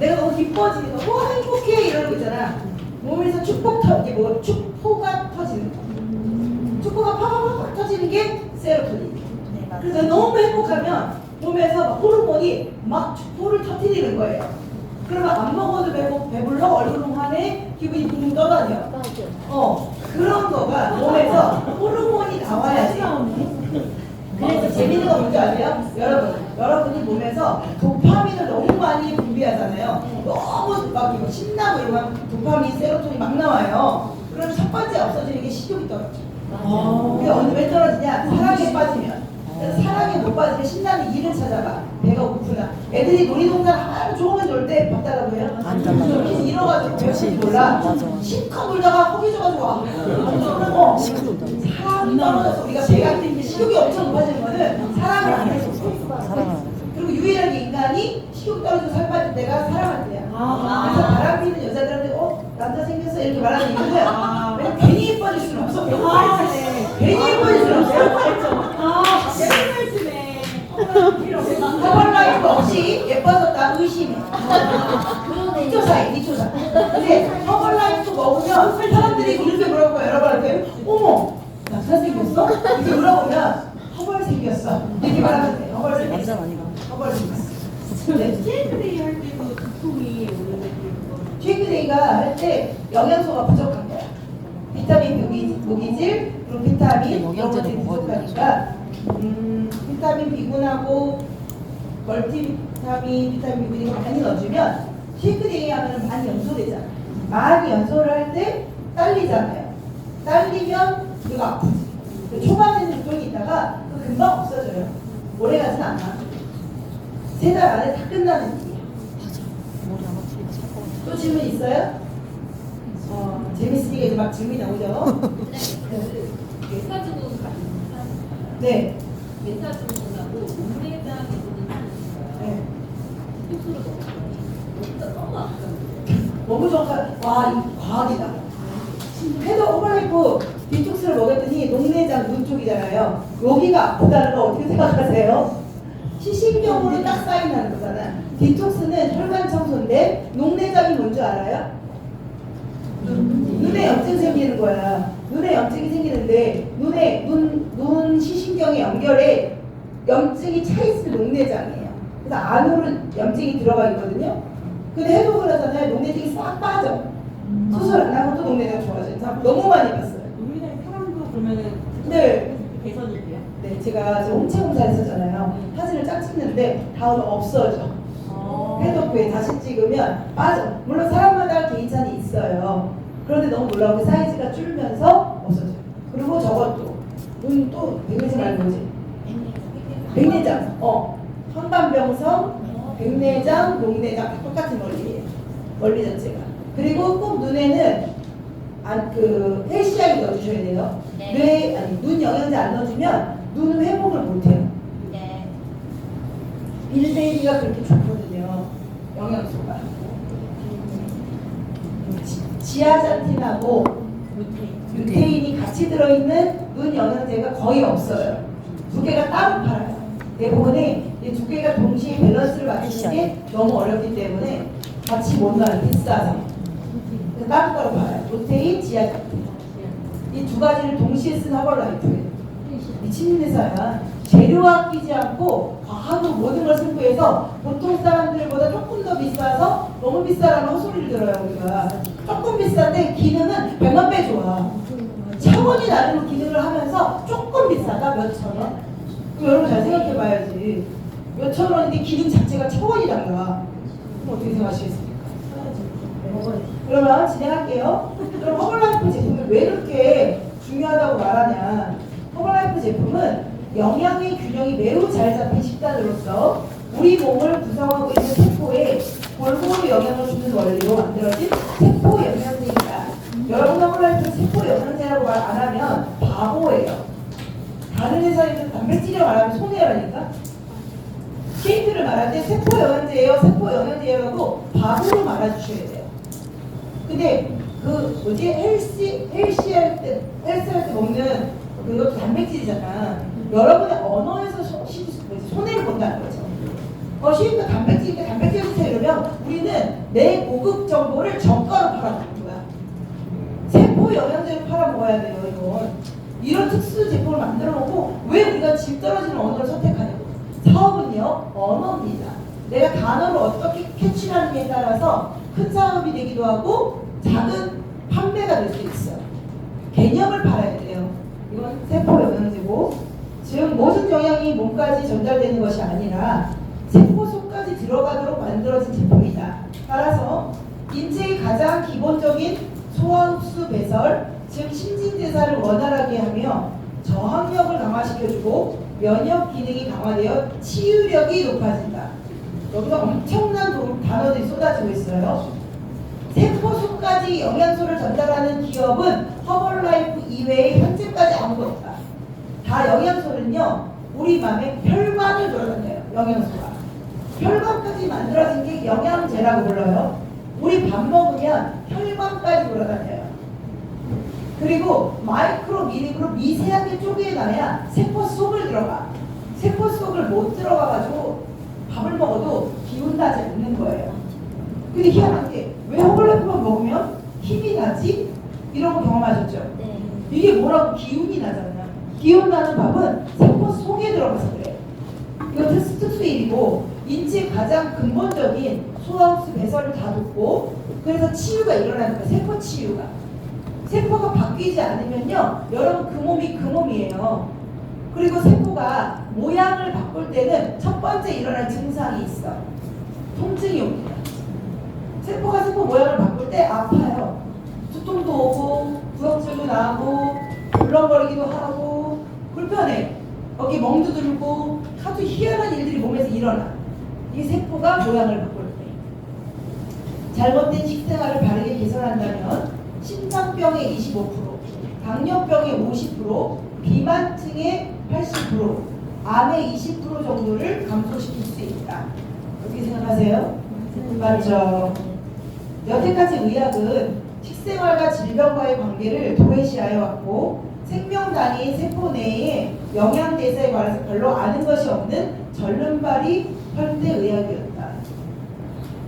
내가 너무 기뻐지는 거, 와 행복해 이러는 거 있잖아. 몸에서 이게 뭐 축포가 터지는 거. 축포가 팍팍팍 터지는 게 세로토닌. 네, 맞아요. 그래서 너무 행복하면 몸에서 막 호르몬이 막 축포를 터뜨리는 거예요. 그러면 안 먹어도 배불러 얼큰하네 기분이 붕 떠다녀. 그런 거가 몸에서 호르몬이 나와야지. 그래서 재밌는 거 뭔지 아세요? 여러분이 몸에서 도파민을 너무 많이 분비하잖아요. 너무 막 이거 신나고 이러면 도파민, 세로토닌이 막 나와요. 그럼 첫 번째 없어지는 게 식욕이 떨어져. 그게 왜 떨어지냐? 사랑에 빠지면. 그래서 사랑에 못 빠지면 신나는 일을 찾아가. 배가 고프나. 애들이 놀이동산 하루 종일 놀 때 밥 달라고 해요? 안 달라고. 계속 잃어가지고 그치. 배고픈지 몰라. 맞아. 실컷 놀다가 허기져가지고 와. 시큰 온다. 사랑이 떨어져서 우리가 배가 식욕이 엄청 높아지는 거는 사랑을 안 해서 사랑을 안 해서. 그리고 유일하게 인간이 식욕 떨어져서 살 빠질 때가 사랑할 때야. 그래서 바람 피는 여자들한테 남자 생겼어 이렇게 말하는 이유는 왜냐면 괜히 예뻐질 수는 없어. 괜히 예뻐질 수는 없어. 허벌라이프 없이 예뻐졌다 의심해. 니초사에. 근데 허벌라이프 먹으면 사람들이 이렇게 물어보고 여러분한테 어머 남자 생겼어? 이렇게 물어보면 허벌 생겼어. 이렇게 말하면 돼. 허벌 생겼어. 남자 아니가. 허벌 생겼어. 네. 쉐이크데이 할 때도 두통이 오는데 쉐이크데이가 할 때 영양소가 부족한 거야. 비타민, 무기질, 그리고 비타민 이런 영양제를 것들이 먹어야 부족하니까 비타민 B군하고 멀티비타민, 비타민 B군 이거 많이 넣어주면 쉐이크데이 하면 많이 연소되잖아. 많이 연소를 할 때 딸리잖아요. 딸리면 이거 아프지. 초반에는 두통이 있다가 금방 없어져요. 오래 가진 않아. 3달 안에 다 끝나는 일이야. 맞아. 머리 안 아프니까 살 것 같아. 또 질문 있어요? 재밌으니까 이제 막 질문이 나오죠? 메사주고 네. 메사주고하고 몸매장 부분이 있어요. 네. 스스로 먹었더니 너무 아프던데. 너무 정확한, 와, 이 과학이다. 해도 오버라이프 디톡스를 먹였더니 녹내장 눈 쪽이잖아요. 여기가 아프다는 거 어떻게 생각하세요? 시신경으로 딱 사인하는 거잖아. 디톡스는 혈관 청소인데 녹내장이 뭔지 알아요? 눈에 염증 생기는 거야. 눈에 염증이 생기는데 눈 시신경의 연결에 염증이 차 있으면 녹내장이에요. 그래서 안으로 염증이 들어가 있거든요. 근데 해독을 하잖아요. 녹내장이 싹 빠져. 수술 안 하고 또 녹내장 좋아져요. 너무 많이 봤어요. 우리나라 사람도 그러면은 네. 개선이돼요? 네, 제가 홍채 검사 했었잖아요. 사진을 쫙 찍는데 다음에 없어져. 해독 후에 다시 찍으면 빠져. 물론 사람마다 개인차는 있어요. 그런데 너무 놀라운 게 사이즈가 줄면서 없어져요. 그리고 저것도 눈 또 백내장 말고 뭐지? 백내장. 현반병성, 백내장, 녹내장 똑같은 원리예요. 원리 자체가. 그리고 꼭 눈에는 헬시약을 넣어주셔야 돼요. 네. 눈 영양제 안 넣어주면 눈 회복을 못해요. 네. 빌베리가 그렇게 좋거든요. 영양소가. 지아잔틴하고 루테인이 같이 들어있는 눈 영양제가 거의 없어요. 두 개가 따로 팔아요. 대부분이 이 두 개가 동시에 밸런스를 맞추는 게 너무 어렵기 때문에 같이 못 나요. 비싸서. 따로따로 봐요. 롯데인, 지아자트. 이 두 가지를 동시에 쓴 허벌라이프. 미친 회사야. 재료 아끼지 않고 과학으로 모든 걸 승부해서 보통 사람들보다 조금 더 비싸서 너무 비싸라는 헛소리를 들어요 우리가. 조금 비싼데 기능은 100만 배 좋아. 차원이 다른 기능을 하면서 조금 비싸다 몇천 원? 그럼 여러분 잘 생각해 봐야지. 몇천 원인데 기능 자체가 차원이 달라. 그럼 어떻게 생각하시겠습니까? 그러면 진행할게요. 그럼 허벌라이프 제품이 왜 이렇게 중요하다고 말하냐? 허벌라이프 제품은 영양의 균형이 매우 잘 잡힌 식단으로서 우리 몸을 구성하고 있는 세포에 골고루 영향을 주는 원리로 만들어진 세포 영양제입니다. 여러분 허벌라이프 세포 영양제라고 말 안 하면 바보예요. 다른 회사에서 단백질이라고 말하면 손해라니까. 쉐이크를 말할 때 세포 영양제예요, 세포 영양제라고 바보로 말아주셔야 돼요. 근데 그 뭐지 헬스할 때 먹는 그것도 단백질이잖아. 여러분의 언어에서 손해를 본다는 거죠. 쉐이크 단백질인데 단백질 주세요 이러면 우리는 내 고급 정보를 저가로 팔아먹는 거야. 세포 영양제를 팔아먹어야 돼요 이건. 이런 특수 제품을 만들어 놓고 왜 우리가 질 떨어지는 언어를 선택하냐고. 사업은요 언어입니다. 내가 단어를 어떻게 캐치하느냐에 따라서 큰 사업이 되기도 하고 작은 판매가 될 수 있어요. 개념을 팔아야 돼요. 이건 세포 영양제고 즉 모든 영양이 몸까지 전달되는 것이 아니라 세포 속까지 들어가도록 만들어진 제품이다. 따라서 인체의 가장 기본적인 소화 흡수 배설 즉 신진대사를 원활하게 하며 저항력을 강화시켜주고 면역 기능이 강화되어 치유력이 높아진다. 여기서 엄청난 단어들이 쏟아지고 있어요. 세포 속까지 영양소를 전달하는 기업은 허벌라이프 이외에 현재까지 아무도 없다. 다 영양소는요 우리 맘에 혈관을 돌아다녀요. 영양소가 혈관까지 만들어진 게 영양제라고 불러요. 우리 밥 먹으면 혈관까지 돌아다녀요. 그리고 마이크로 미리로 미세하게 쪼개놔야 세포 속을 들어가. 세포 속을 못 들어가가지고 밥을 먹어도 기운 나지 않는 거예요. 근데 희한한 게 왜 허벌라이프만 먹으면 힘이 나지? 이런 거 경험하셨죠? 네. 이게 뭐라고 기운이 나잖아. 기운 나는 밥은 세포 속에 들어가서 그래요. 이거 특수일이고 인체의 가장 근본적인 소화흡수 배설을 다 돕고 그래서 치유가 일어나는 거예요. 세포 치유가. 세포가 바뀌지 않으면요 여러분 그 몸이 그 몸이에요. 그리고 세포가 모양을 바꿀 때는 첫 번째 일어날 증상이 있어. 통증이 옵니다. 세포가 세포 모양을 바꿀 때 아파요. 두통도 오고 구역질도 나고 울렁거리기도 하고 불편해. 여기 멍도 들고 아주 희한한 일들이 몸에서 일어나. 이 세포가 모양을 바꿀 때. 잘못된 식생활을 바르게 개선한다면 심장병의 25%, 당뇨병의 50%, 비만증의 80%, 암의 20% 정도를 감소시킬 수 있다. 어떻게 생각하세요? 맞죠? 여태까지 의학은 식생활과 질병과의 관계를 도외시하여 왔고 생명 단위인 세포 내의 영양 대사에 관해서 별로 아는 것이 없는 절름발이 현대 의학이었다.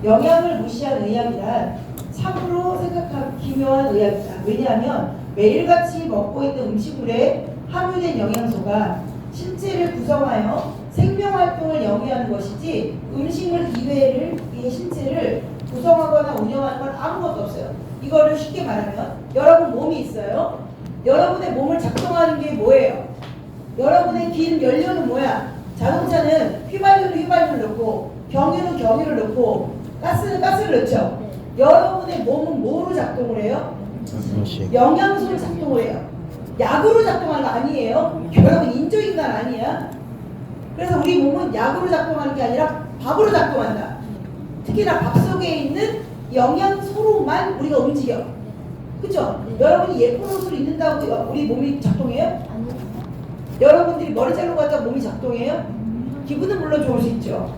영양을 무시한 의학이란 참으로 생각하기 기묘한 의학이다. 왜냐하면 매일같이 먹고 있는 음식물에 함유된 영양소가 신체를 구성하여 생명활동을 영위하는 것이지 음식물 이외의 신체를 구성하거나 운영하는 건 아무것도 없어요. 이거를 쉽게 말하면 여러분 몸이 있어요. 여러분의 몸을 작동하는 게 뭐예요? 여러분의 긴 연료는 뭐야? 자동차는 휘발유를 넣고 경유는 경유를 넣고 가스는 가스를 넣죠. 여러분의 몸은 뭐로 작동을 해요? 영양소로 작동을 해요. 약으로 작동하는 거 아니에요. 여러분 인조인간 아니야. 그래서 우리 몸은 약으로 작동하는 게 아니라 밥으로 작동한다. 특히나 밥 속에 있는 영양소로만 우리가 움직여. 그쵸? 여러분이 예쁜 옷을 입는다고 우리 몸이 작동해요? 여러분들이 머리 자르고 갔다가 몸이 작동해요? 기분은 물론 좋을 수 있죠.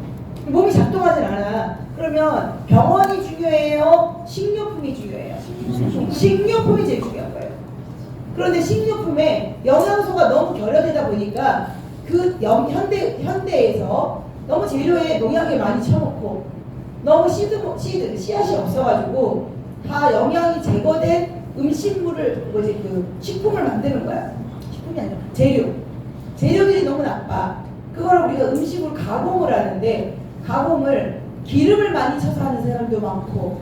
몸이 작동하진 않아. 그러면 병원이 중요해요? 식료품이 중요해요? 식료품이 제일 중요한 거예요. 그런데 식료품에 영양소가 너무 결여되다 보니까 현대에서 너무 재료에 농약을 많이 쳐놓고 너무 씨앗이 없어가지고 다 영양이 제거된 음식물을 식품을 만드는 거야. 식품이 아니라 재료들이 너무 나빠. 그걸 우리가 음식을 가공을 하는데 가공을 기름을 많이 쳐서 하는 사람도 많고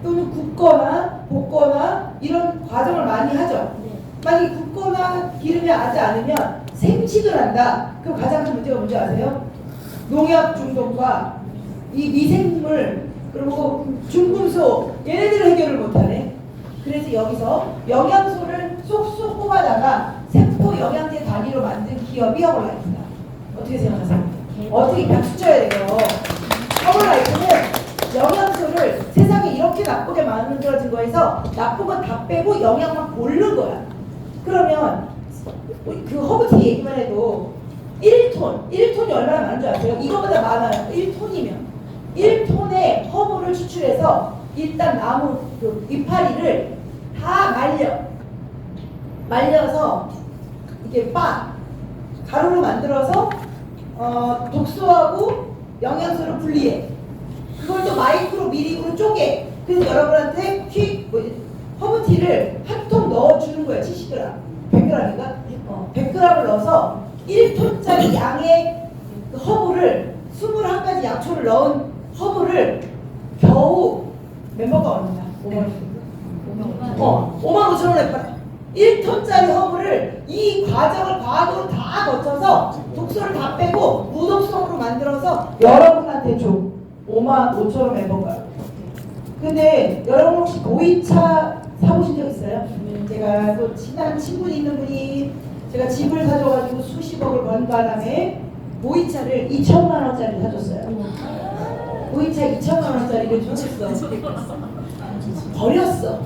또는 굽거나 볶거나 이런 과정을 많이 하죠. 만약에 굽거나 기름이 하지 않으면 생식을 한다. 그럼 가장 큰 문제가 뭔지 아세요? 농약 중독과 이 미생물 그리고 중금속 얘네들을 해결을 못하네. 그래서 여기서 영양소를 쏙쏙 뽑아다가 세포 영양제 단위로 만든 기업이 허벌라이프다. 어떻게 생각하세요? 어떻게 박수 쳐야 돼요? 허벌라이프는 영양소를 세상에 이렇게 나쁘게 만들어진 거에서 나쁜 건 다 빼고 영양만 고른 거야. 그러면 그 허브티 얘기만 해도 1톤이 얼마나 많은 줄 아세요? 이거보다 많아요. 1톤이면 1톤의 허브를 추출해서 일단 나무 그 이파리를 다 말려서 이게 가루로 만들어서 독소하고 영양소를 분리해. 그걸 또 마이크로 미리로 쪼개. 그래서 여러분한테 허브티를 한 통 넣어주는 거예요. 70g 100g인가? 100g을 넣어서 1톤짜리 양의 그 허브를 21가지 약초를 넣은 허브를 겨우 멤버가 얼마나? 55,000원에 팔아요. 1톤짜리 허브를 이 과정을 과학으로 다 거쳐서 독소를 다 빼고 무독성으로 만들어서 여러분한테 줘. 55,000원 멤버가. 근데 여러분 혹시 보이차 사보신 적 있어요? 제가 또 친한 친분이 있는 분이 제가 집을 사줘가지고 수십억을 번 바람에 보이차를 2천만 원짜리 사줬어요. 보이차 2천만 원짜리를 줬어. 버렸어.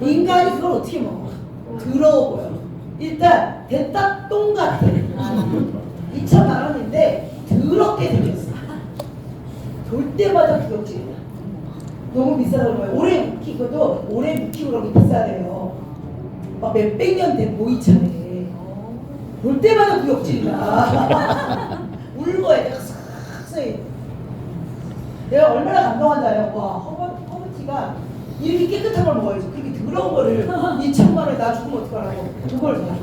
인간이 그걸 어떻게 먹어? 더러워 보여. 일단 됐다 똥 같아. 2천만 원인데 더럽게 생겼어. 돌 때마다 구역질이야. 너무 비싸다고 봐요. 오래 묵히고도 오래 묵히고 그러기 비싸대요. 막 몇백 년 된 보이차네. 볼 때마다 구역질이야. 울고 해. 내가 싹싹 내가 얼마나 감동한지 알아요? 와, 허브티가 이렇게 깨끗한 걸 먹어야지. 그렇게 더러운 거를 2천만 원에 나 죽으면 어떡하라고. 그걸 사줘.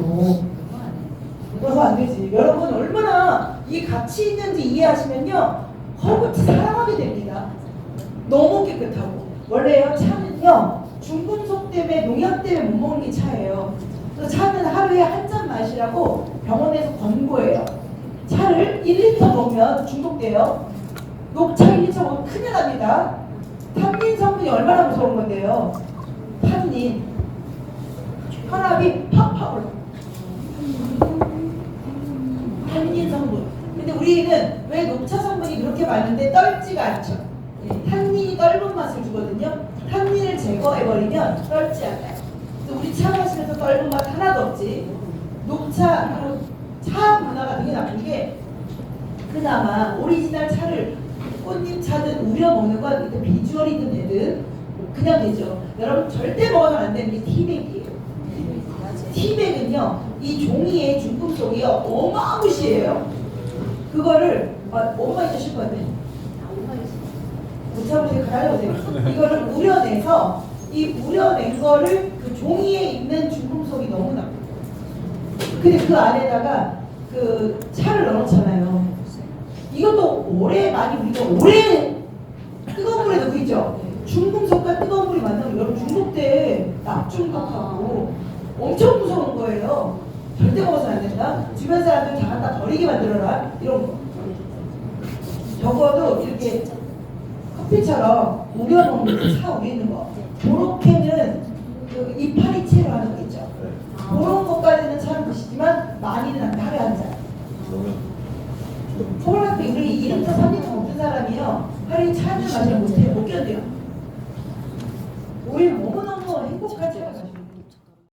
그러면 안 되지. 여러분 얼마나 이게 가치 있는지 이해하시면요. 허브티 사랑하게 됩니다. 너무 깨끗하고. 원래요, 차는요, 중금속 때문에, 농약 때문에 못 먹는 게 차예요. 그래서 차는 하루에 한 잔 마시라고 병원에서 권고해요. 차를 1리터 먹으면 중독돼요. 녹차 1리터 먹으면 큰일 납니다. 탄닌 성분이 얼마나 무서운 건데요. 탄닌. 혈압이 팍팍 올라. 탄닌 성분. 근데 우리는 왜 녹차 성분이 그렇게 많은데 떨지가 않죠? 탄닌이 떫은 맛을 주거든요. 탄닌을 제거해버리면 떫지 않아요. 그래서 우리 차 마시면서 떫은 맛 하나도 없지. 녹차, 그리고 차 문화가 되게 나쁜 게 그나마 오리지널 차를 꽃잎 차든 우려 먹는 건 비주얼이든 되든 그냥 되죠. 여러분 절대 먹어서는 안 되는 게 티백이에요. 티백은요, 이 종이의 중금속이요 어마무시해요. 그거를 엄마 있으실 건데 못 참으시고 가려보세요. 이거를 우려내서 이 우려낸 거를 그 종이에 있는 중금속이 너무 나쁘고, 근데 그 안에다가 그 차를 넣어놓잖아요. 이것도 많이 우리가 오래 뜨거운 물에 넣고 있죠. 중금속과 뜨거운 물이 만나면 여러분 중독돼. 낙중독하고 엄청 무서운 거예요. 절대 먹어서는 안 된다. 주변 사람들 다 갖다 버리게 만들어라. 이런 거. 적어도 이렇게 커피처럼 우려 먹는 차 우리 있는 거. 그렇게는 그 이파리채로 하는 거 있죠. 그런 것까지는 참 드시지만 많이는 안 돼. 하루에 한 잔. 허벌라이프 우리 2리터 3리터 먹는 사람이요 하루에 차 한 잔 마시면 못 견뎌요. 우리 너무너무 행복하죠.